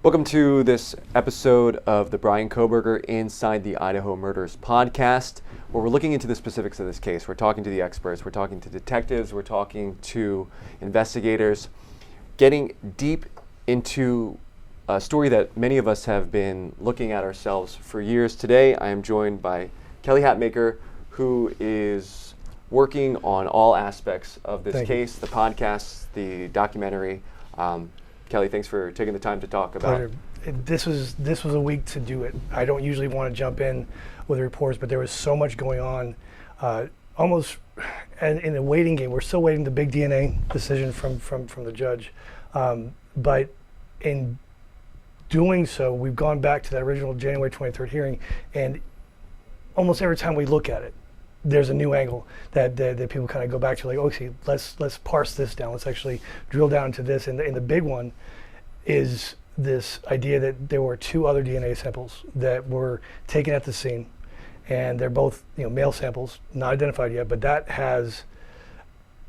Welcome to this episode of the Bryan Kohberger Inside the Idaho Murders podcast, where we're looking into the specifics of this case. We're talking to the experts, we're talking to detectives, we're talking to investigators, getting deep into a story that many of us have been looking at ourselves for years. Today, I am joined by Kelly Hatmaker, who is working on all aspects of this case, the podcast, the documentary. Kelly, thanks for taking the time to talk about it. This was a week to do it. I don't usually want to jump in with reports, but there was so much going on. Almost in the waiting game, we're still waiting the big DNA decision from the judge. But in doing so, we've gone back to that original January 23rd hearing, and almost every time we look at it, there's a new angle that people kind of go back to, like, okay, let's parse this down. Let's actually drill down into this. And the big one is this idea that there were two other DNA samples that were taken at the scene, and they're both male samples, not identified yet. But that has,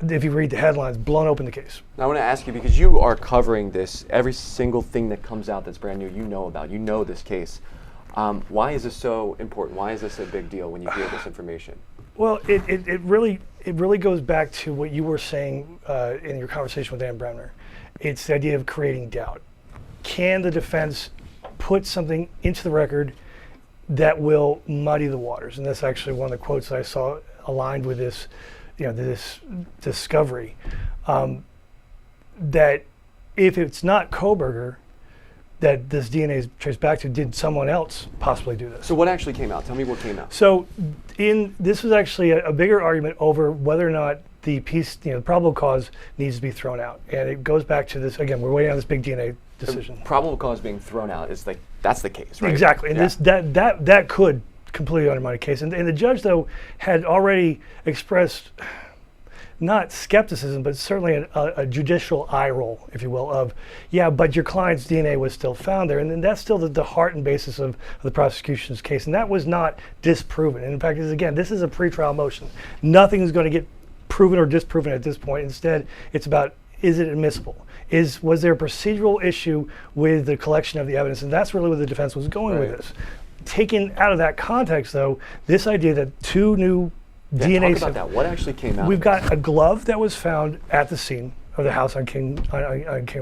if you read the headlines, blown open the case. Now, I want to ask you, because you are covering this, every single thing that comes out that's brand new, you know about. You know this case. Why is this so important? Why is this a big deal when you hear this information? Well, it really goes back to what you were saying in your conversation with Dan Bremner. It's the idea of creating doubt. Can the defense put something into the record that will muddy the waters? And that's actually one of the quotes that I saw aligned with this, this discovery. That if it's not Kohberger that this DNA is traced back to, did someone else possibly do this? So what actually came out? Tell me what came out. So this was actually a bigger argument over whether or not the piece, the probable cause needs to be thrown out. And it goes back to this, again, we're waiting on this big DNA decision. The probable cause being thrown out is like, that's the case, right? Exactly, and that could completely undermine a case. And the judge, though, had already expressed not skepticism, but certainly a judicial eye roll, if you will, of, yeah, but your client's DNA was still found there. And then that's still the heart and basis of the prosecution's case. And that was not disproven. And in fact, again, this is a pretrial motion. Nothing is going to get proven or disproven at this point. Instead, it's about, is it admissible? Was there a procedural issue with the collection of the evidence? And that's really where the defense was going with this. Taken out of that context, though, this idea that two new DNA talk about that. What actually came out? We've got a glove that was found at the scene of the house on King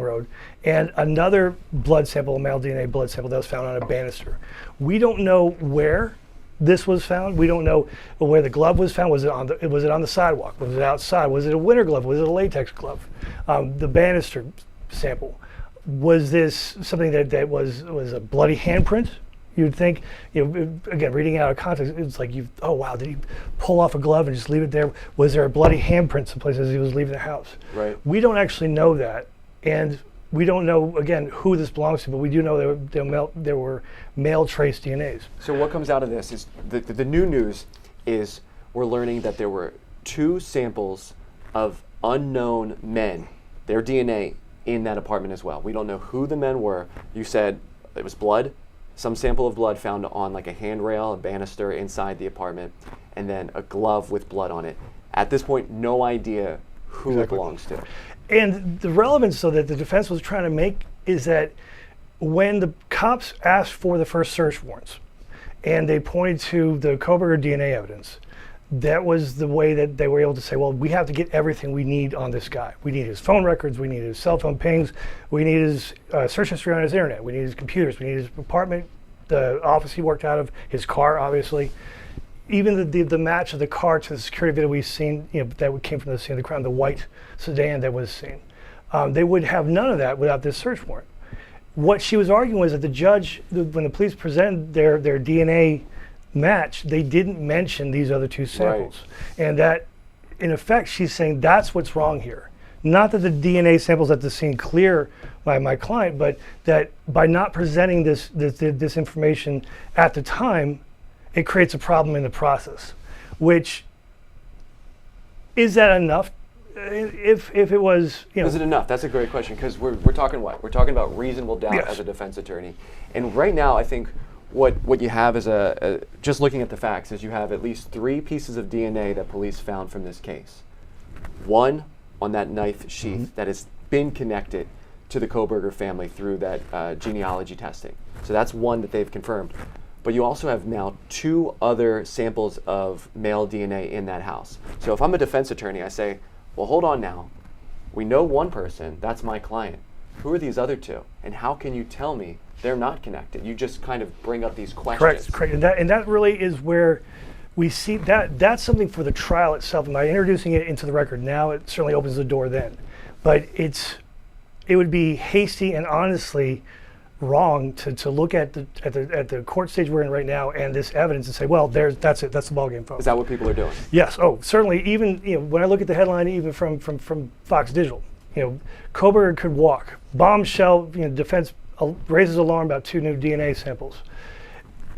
Road, and another blood sample, a male DNA blood sample that was found on a banister. We don't know where this was found. We don't know where the glove was found. Was it on the sidewalk? Was it outside? Was it a winter glove? Was it a latex glove? The banister sample, was this something that was a bloody handprint? You'd think, again, reading out of context, it's like, oh wow, did he pull off a glove and just leave it there? Was there a bloody handprint someplace as he was leaving the house? Right. We don't actually know that, and we don't know, again, who this belongs to, but we do know there were male trace DNAs. So what comes out of this is, the new news is we're learning that there were two samples of unknown men, their DNA, in that apartment as well. We don't know who the men were. You said it was blood. Some sample of blood found on like a handrail, a banister inside the apartment, and then a glove with blood on it. At this point, no idea who it belongs to. And the relevance, so that the defense was trying to make, is that when the cops asked for the first search warrants, and they pointed to the Kohberger DNA evidence, that was the way that they were able to say, well, we have to get everything we need on this guy. We need his phone records, we need his cell phone pings, we need his search history on his internet, we need his computers, we need his apartment, the office he worked out of, his car, obviously. Even the match of the car to the security video we've seen, that came from the scene of the crime, the white sedan that was seen. They would have none of that without this search warrant. What she was arguing was that the judge, when the police presented their DNA match, they didn't mention these other two samples. Right. And that, in effect, she's saying that's what's wrong here. Not that the DNA samples at the scene clear my client, but that by not presenting this information at the time, it creates a problem in the process. Which, is that enough? If it was, Is it enough? That's a great question, because we're talking what? We're talking about reasonable doubt as a defense attorney. And right now, I think what you have is just looking at the facts, is you have at least 3 pieces of DNA that police found from this case. One on that knife sheath that has been connected to the Kohberger family through that genealogy testing. So that's one that they've confirmed. But you also have now 2 other samples of male DNA in that house. So if I'm a defense attorney, I say, well, hold on now. We know one person, that's my client. Who are these other 2? And how can you tell me they're not connected? You just kind of bring up these questions. Correct. And that really is where we see that's something for the trial itself. And by introducing it into the record now, it certainly opens the door then. But it would be hasty and honestly wrong to look at the court stage we're in right now and this evidence and say, well, that's it, that's the ballgame, folks. Is that what people are doing? Yes. Oh, certainly. Even when I look at the headline, even from Fox Digital, Kohberger could walk. Bombshell. Defense raises alarm about 2 new DNA samples.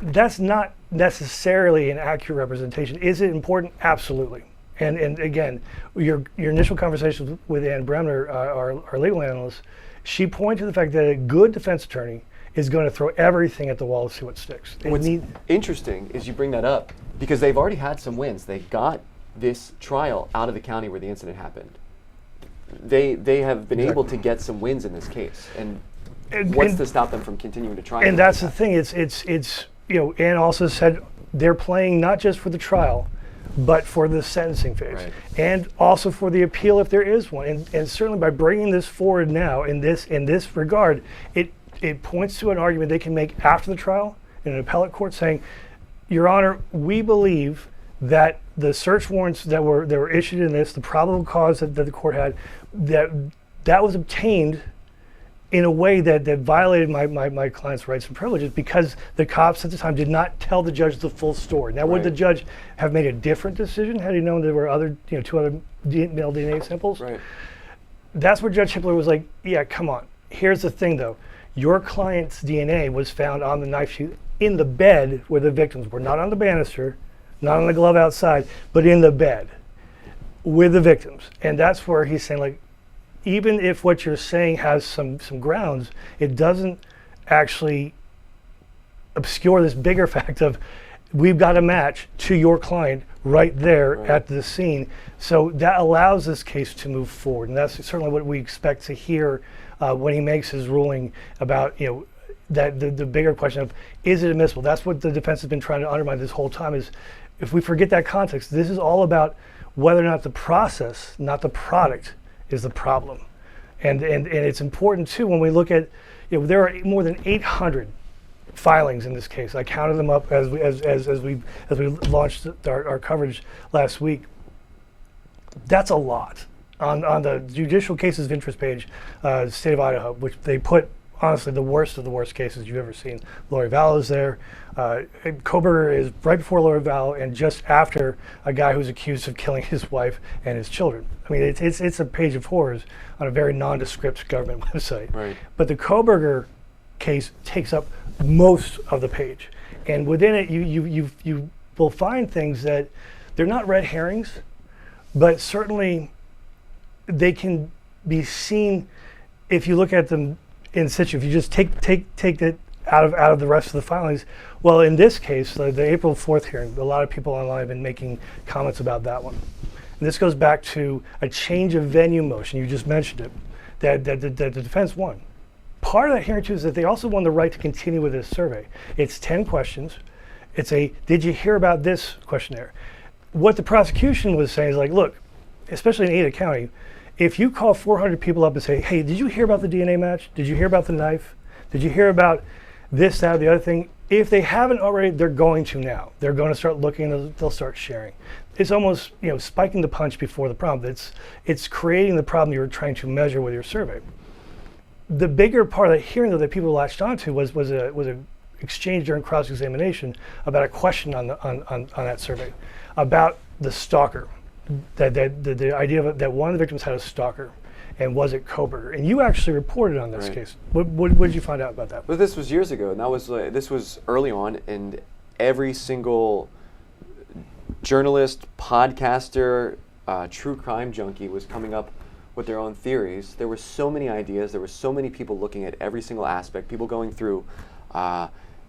That's not necessarily an accurate representation. Is it important? Absolutely. And again, your initial conversation with Ann Bremner, our legal analyst, she pointed to the fact that a good defense attorney is going to throw everything at the wall to see what sticks. What's interesting is you bring that up because they've already had some wins. They got this trial out of the county where the incident happened. They have been able to get some wins in this case. And what's to stop them from continuing to try? And that's the thing. It's Ann also said they're playing not just for the trial, but for the sentencing phase, right, and also for the appeal if there is one. And certainly by bringing this forward now in this regard, it points to an argument they can make after the trial in an appellate court saying, Your Honor, we believe that the search warrants that were issued in this, the probable cause that the court had, that was obtained in a way that violated my client's rights and privileges because the cops at the time did not tell the judge the full story. Now, would the judge have made a different decision had he known there were 2 other male DNA samples? Right. That's where Judge Hippler was like, yeah, come on. Here's the thing, though. Your client's DNA was found on the knife sheath in the bed where the victims were, not on the banister, not on the glove outside, but in the bed with the victims. And that's where he's saying, like, even if what you're saying has some grounds, it doesn't actually obscure this bigger fact of we've got a match to your client right there at the scene. So that allows this case to move forward. And that's certainly what we expect to hear when he makes his ruling about, that the bigger question of, is it admissible? That's what the defense has been trying to undermine this whole time is, if we forget that context, this is all about whether or not the process, not the product, is the problem. And it's important too when we look at, there are more than 800 filings in this case. I counted them up as we launched our coverage last week. That's a lot. On the judicial cases of interest page, state of Idaho, which they put honestly the worst of the worst cases you've ever seen. Lori Vallow is there. Kohberger is right before Lori Vallow and just after a guy who's accused of killing his wife and his children. I mean, it's a page of horrors on a very nondescript government website. Right. But the Kohberger case takes up most of the page, and within it, you will find things that they're not red herrings, but certainly they can be seen if you look at them in situ. If you just take it out of the rest of the filings. Well, in this case, the April 4th hearing, a lot of people online have been making comments about that one. And this goes back to a change of venue motion. You just mentioned it, that the defense won. Part of that hearing too is that they also won the right to continue with this survey. It's 10 questions. It's a, did you hear about this questionnaire? What the prosecution was saying is like, look, especially in Ada County, if you call 400 people up and say, hey, did you hear about the DNA match? Did you hear about the knife? Did you hear about this, that, the other thing? If they haven't already, they're going to now. They're going to start looking and they'll start sharing. It's almost, spiking the punch before the problem. It's creating the problem you're trying to measure with your survey. The bigger part of the hearing though that people latched onto was a exchange during cross-examination about a question on that survey about the stalker. That the idea of that one of the victims had a stalker, and was it Kohberger? And you actually reported on this case. What did you find out about that? Well, this was years ago, and that was this was early on, and every single journalist, podcaster, true crime junkie was coming up with their own theories. There were so many ideas. There were so many people looking at every single aspect. People going through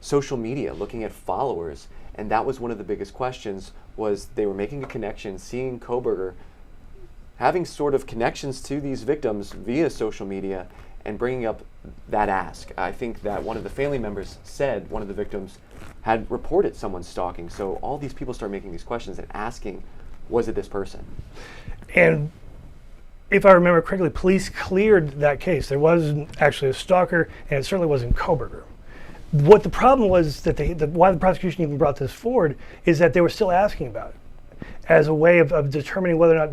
social media, looking at followers, and that was one of the biggest questions. Was they were making a connection, seeing Kohberger having sort of connections to these victims via social media, and bringing up that ask. I think that one of the family members said one of the victims had reported someone stalking. So all these people start making these questions and asking, was it this person? And if I remember correctly, police cleared that case. There wasn't actually a stalker, and it certainly wasn't Kohberger. What the problem was that why the prosecution even brought this forward is that they were still asking about it as a way of determining whether or not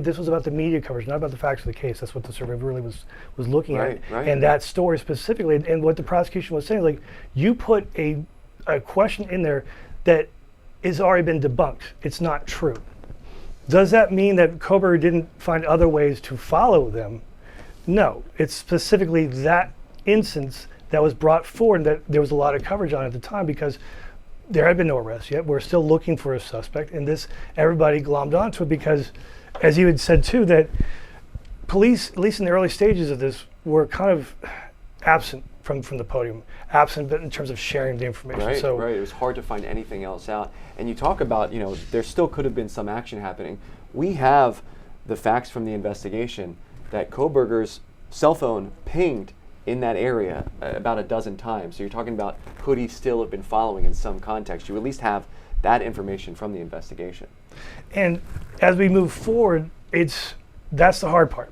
this was about the media coverage, not about the facts of the case. That's what the survey really was looking at. Right. And that story specifically, and what the prosecution was saying, like, you put a question in there that has already been debunked. It's not true. Does that mean that Kohberger didn't find other ways to follow them? No. It's specifically that instance that was brought forward and that there was a lot of coverage on at the time because there had been no arrest yet. We're still looking for a suspect, and everybody glommed onto it because, as you had said too, that police, at least in the early stages of this, were kind of absent from the podium, absent in terms of sharing the information. Right. It was hard to find anything else out. And you talk about, there still could have been some action happening. We have the facts from the investigation that Kohberger's cell phone pinged in that area about a dozen times. So you're talking about, could he still have been following in some context? You at least have that information from the investigation. And as we move forward, that's the hard part.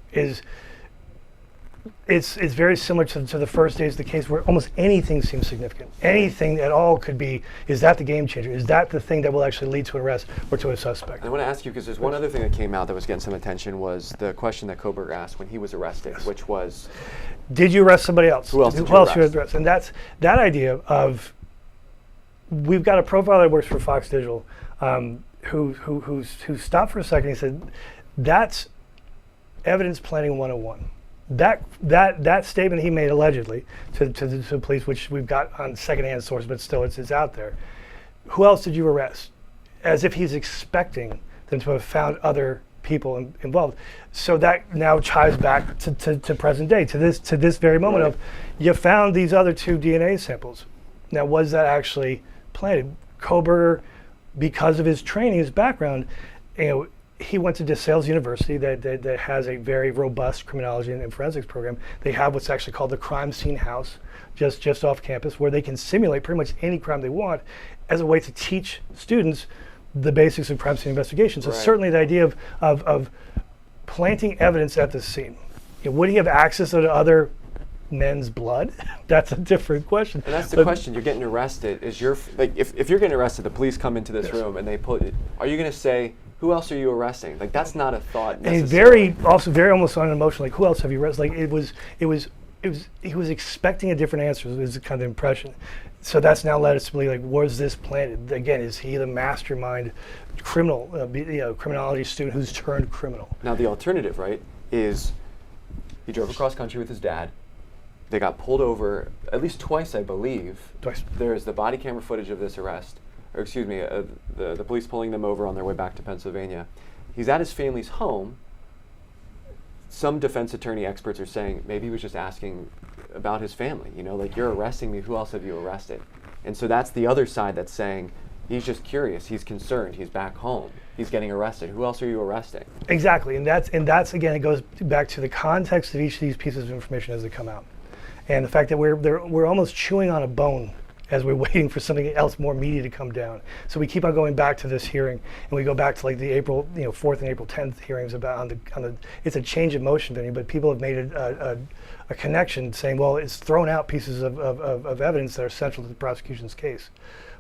It's very similar to the first days of the case where almost anything seems significant. Anything at all could be, is that the game changer? Is that the thing that will actually lead to an arrest or to a suspect? I want to ask you, because there's one other thing that came out that was getting some attention, was the question that Kohberger asked when he was arrested, which was, did you arrest somebody else? Who else did you arrest? And that's that idea of, we've got a profile that works for Fox Digital who stopped for a second. He said, that's evidence planning 101. That statement he made allegedly to the police, which we've got on secondhand source, but still it's out there. Who else did you arrest? As if he's expecting them to have found other people involved. So that now chives back to present day, to this very moment of, you found these other 2 DNA samples. Now, was that actually planted? Kohberger, because of his training, his background, he went to DeSales University that has a very robust criminology and forensics program. They have what's actually called the crime scene house just off campus, where they can simulate pretty much any crime they want as a way to teach students the basics of crime scene investigation. So certainly the idea of planting evidence at the scene. Would he have access to other men's blood? That's a different question. And that's the question. You're getting arrested. If you're getting arrested, the police come into this room and they are you going to say, who else are you arresting? Like, that's not a thought necessarily. And very almost unemotional. Like, who else have you arrested? Like, he was expecting a different answer. Is the kind of impression. So that's now led us to believe, like, was this planted? Again, is he the mastermind criminal, criminology student who's turned criminal? Now the alternative, right, is he drove across country with his dad. They got pulled over at least twice, I believe. Twice. There's the body camera footage of this arrest. Or excuse me, the police pulling them over on their way back to Pennsylvania. He's at his family's home. Some defense attorney experts are saying maybe he was just asking about his family. Like, you're arresting me, who else have you arrested? And so that's the other side that's saying he's just curious, he's concerned, he's back home, he's getting arrested. Who else are you arresting? Exactly, and that's again, it goes back to the context of each of these pieces of information as they come out. And the fact that we're almost chewing on a bone as we're waiting for something else more meaty to come down. So we keep on going back to this hearing, and we go back to like the April 4th and April 10th hearings about on the it's a change of motion venue, but people have made a connection saying, well, it's thrown out pieces of evidence that are central to the prosecution's case.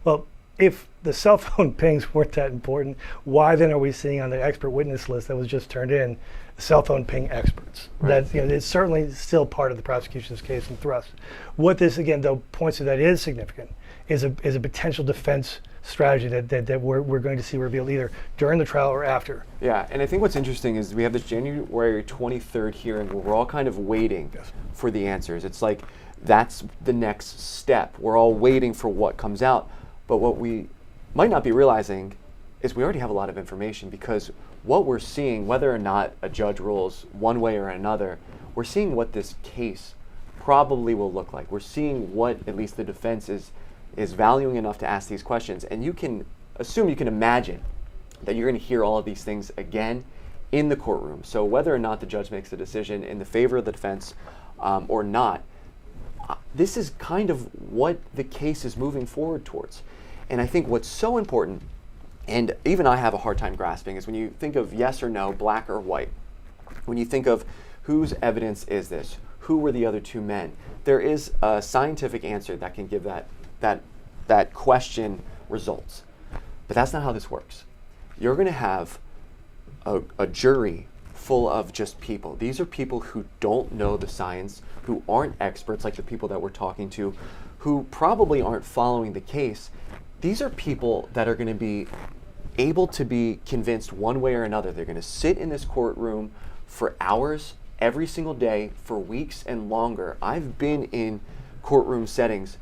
Well, if the cell phone pings weren't that important, why then are we seeing on the expert witness list that was just turned in cell phone ping experts? Right. That it's certainly still part of the prosecution's case and thrust. What this again though points to that is significant is a potential defense strategy that we're going to see revealed either during the trial or after. Yeah, and I think what's interesting is we have this January 23rd hearing where we're all kind of waiting for the answers. It's like that's the next step. We're all waiting for what comes out. But what we might not be realizing is we already have a lot of information, because what we're seeing, whether or not a judge rules one way or another, we're seeing what this case probably will look like. We're seeing what at least the defense is valuing enough to ask these questions. And you can assume, you can imagine that you're going to hear all of these things again in the courtroom. So whether or not the judge makes a decision in the favor of the defense, or not. This is kind of what the case is moving forward towards. And I think what's so important, and even I have a hard time grasping, is when you think of yes or no, black or white, when you think of whose evidence is this, who were the other two men, there is a scientific answer that can give that question results. But that's not how this works. You're going to have a jury full of just people. These are people who don't know the science, who aren't experts like the people that we're talking to, who probably aren't following the case. These are people that are going to be able to be convinced one way or another. They're going to sit in this courtroom for hours every single day for weeks and longer. I've been in courtroom settings.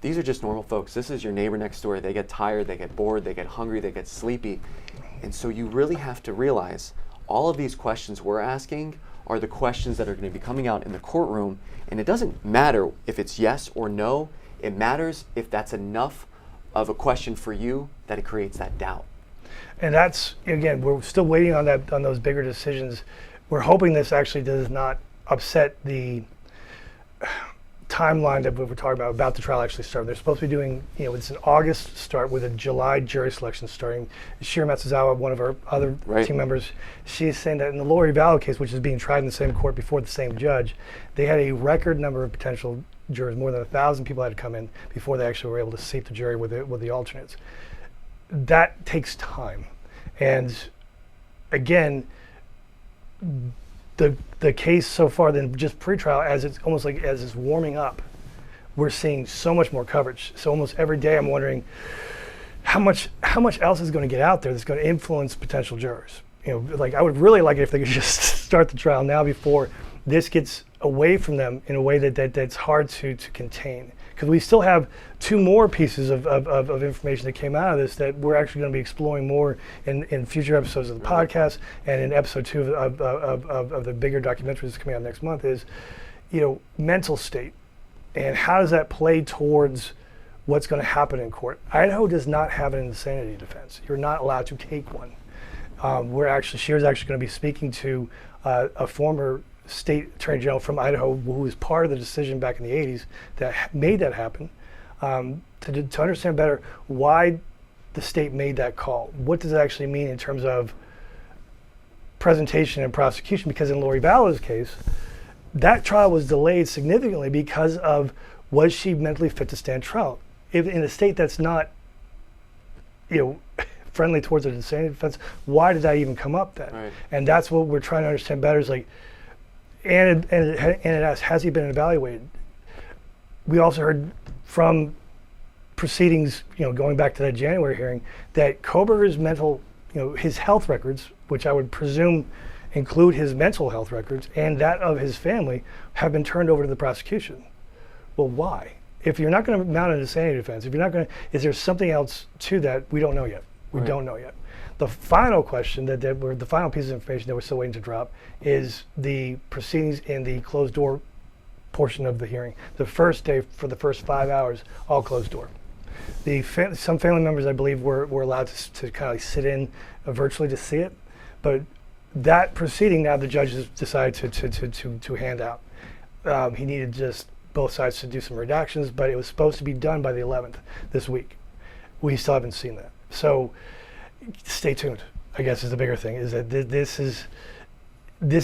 These are just normal folks. This is your neighbor next door. They get tired, they get bored, they get hungry, they get sleepy. And so you really have to realize all of these questions we're asking are the questions that are going to be coming out in the courtroom. And it doesn't matter if it's yes or no. It matters if that's enough of a question for you that it creates that doubt. And that's, again, we're still waiting on those bigger decisions. We're hoping this actually does not upset the timeline that we were talking about the trial actually starting. They're supposed to be doing, it's an August start with a July jury selection starting. Shira Matsuzawa, one of our other team members, she's saying that in the Lori Vallow case, which is being tried in the same court before the same judge, they had a record number of potential jurors. More than 1,000 people had to come in before they actually were able to seat the jury with the alternates. That takes time. And again, the case so far than just pretrial, as it's almost like as it's warming up, we're seeing so much more coverage. So almost every day I'm wondering how much else is going to get out there that's going to influence potential jurors. Like I would really like it if they could just start the trial now before this gets away from them in a way that's hard to contain. Because we still have two more pieces of information that came out of this that we're actually going to be exploring more in future episodes of the podcast, and in episode 2 of the bigger documentary that's coming out next month is, mental state, and how does that play towards what's going to happen in court. Idaho does not have an insanity defense. You're not allowed to take one. Shira's actually going to be speaking to a former state attorney general from Idaho who was part of the decision back in the 80s that made that happen, to understand better why the state made that call. What does it actually mean in terms of presentation and prosecution? Because in Lori Vallow's case, that trial was delayed significantly because of, was she mentally fit to stand trial? If in a state that's not friendly towards an insanity defense, why did that even come up then? Right. And that's what we're trying to understand better is like, and it asks, has he been evaluated? We also heard from proceedings, going back to that January hearing, that Kohberger's mental, his health records, which I would presume include his mental health records and that of his family, have been turned over to the prosecution. Well, why? If you're not going to mount an insanity defense, is there something else to that? We don't know yet. We don't know yet. The final question the final piece of information that we're still waiting to drop is the proceedings in the closed door portion of the hearing. The first day, for the first 5 hours, all closed door. Some family members, I believe, were allowed to kind of sit in virtually to see it, but that proceeding now the judge has decided to hand out. He needed just both sides to do some redactions, but it was supposed to be done by the 11th this week. We still haven't seen that. So stay tuned, I guess, is the bigger thing, is that this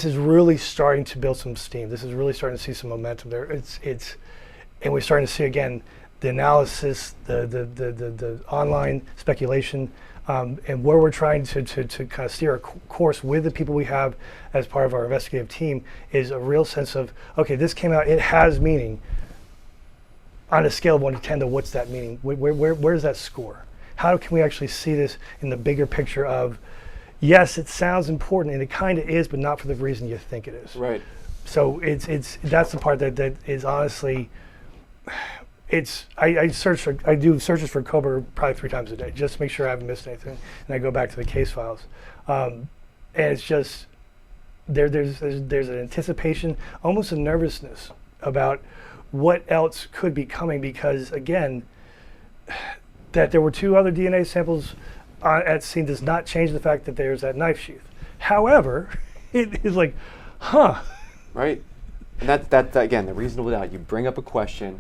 is really starting to build some steam. This is really starting to see some momentum there. And we're starting to see, again, the analysis, the online speculation, and where we're trying to kind of steer a course with the people we have as part of our investigative team is a real sense of, okay, this came out, it has meaning. On a scale of 1 to 10, though, what's that meaning? Where does that score? How can we actually see this in the bigger picture of, yes, it sounds important, and it kind of is, but not for the reason you think it is. Right. So that's the part that is honestly, I do searches for Kohberger probably 3 times a day just to make sure I haven't missed anything, and I go back to the case files, and it's just there's an anticipation, almost a nervousness about what else could be coming, because again, that there were 2 other DNA samples at scene does not change the fact that there's that knife sheath. However, it is like, right. And that again, the reasonable doubt. You bring up a question,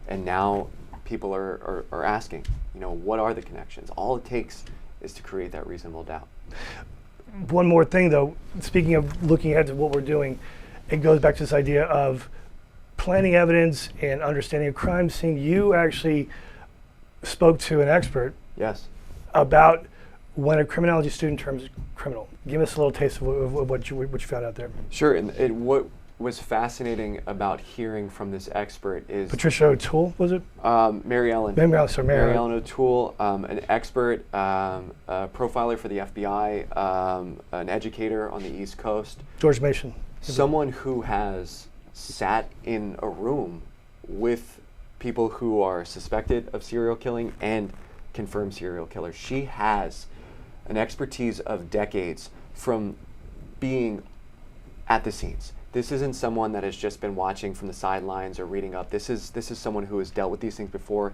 and now people are asking, what are the connections? All it takes is to create that reasonable doubt. One more thing, though, speaking of looking ahead to what we're doing, it goes back to this idea of planning evidence and understanding a crime scene. You actually spoke to an expert Yes. about when a criminology student turns criminal. Give us a little taste of what you found out there. Sure, and what was fascinating about hearing from this expert is Patricia O'Toole, was it? Mary Ellen. Mary Ellen O'Toole, an expert, a profiler for the FBI, an educator on the East Coast. George Mason. Someone who has sat in a room with people who are suspected of serial killing and confirmed serial killers. She has an expertise of decades from being at the scenes. This isn't someone that has just been watching from the sidelines or reading up. This is someone who has dealt with these things before,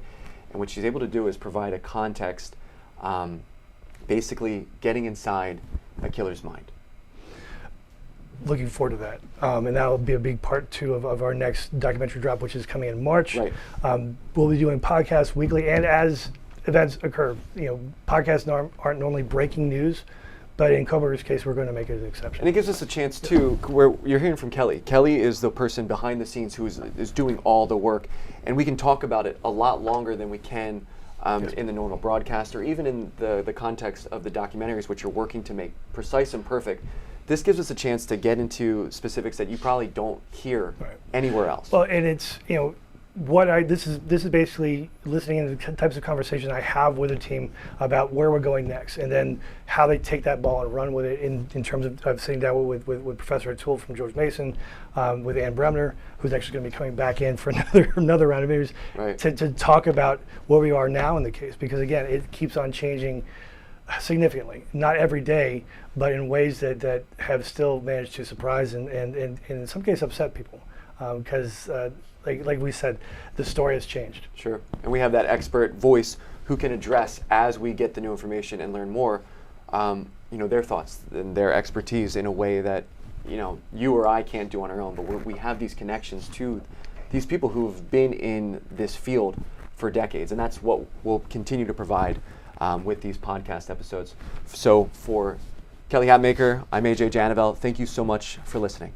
and what she's able to do is provide a context, basically getting inside a killer's mind. Looking forward to that, and that will be a big part too of our next documentary drop, which is coming in March. Right. We'll be doing podcasts weekly, and as events occur, podcasts aren't normally breaking news. But in Kohberger's case, we're going to make it an exception. And it gives us a chance, too, where you're hearing from Kelly. Kelly is the person behind the scenes who is doing all the work. And we can talk about it a lot longer than we can in the normal broadcast or even in the context of the documentaries, which are working to make precise and perfect. This gives us a chance to get into specifics that you probably don't hear anywhere else. Well, and it's, this is basically listening to the types of conversations I have with a team about where we're going next, and then how they take that ball and run with it in terms of sitting down with Professor O'Toole from George Mason, with Ann Bremner, who's actually going to be coming back in for another round of interviews, to talk about where we are now in the case, because again, it keeps on changing significantly, not every day, but in ways that have still managed to surprise and in some cases upset people, because like we said, the story has changed. Sure, and we have that expert voice who can address, as we get the new information and learn more, their thoughts and their expertise in a way that you or I can't do on our own. But we have these connections to these people who have been in this field for decades, and that's what we'll continue to provide with these podcast episodes. So for Kelly Hatmaker, I'm AJ Janavel. Thank you so much for listening.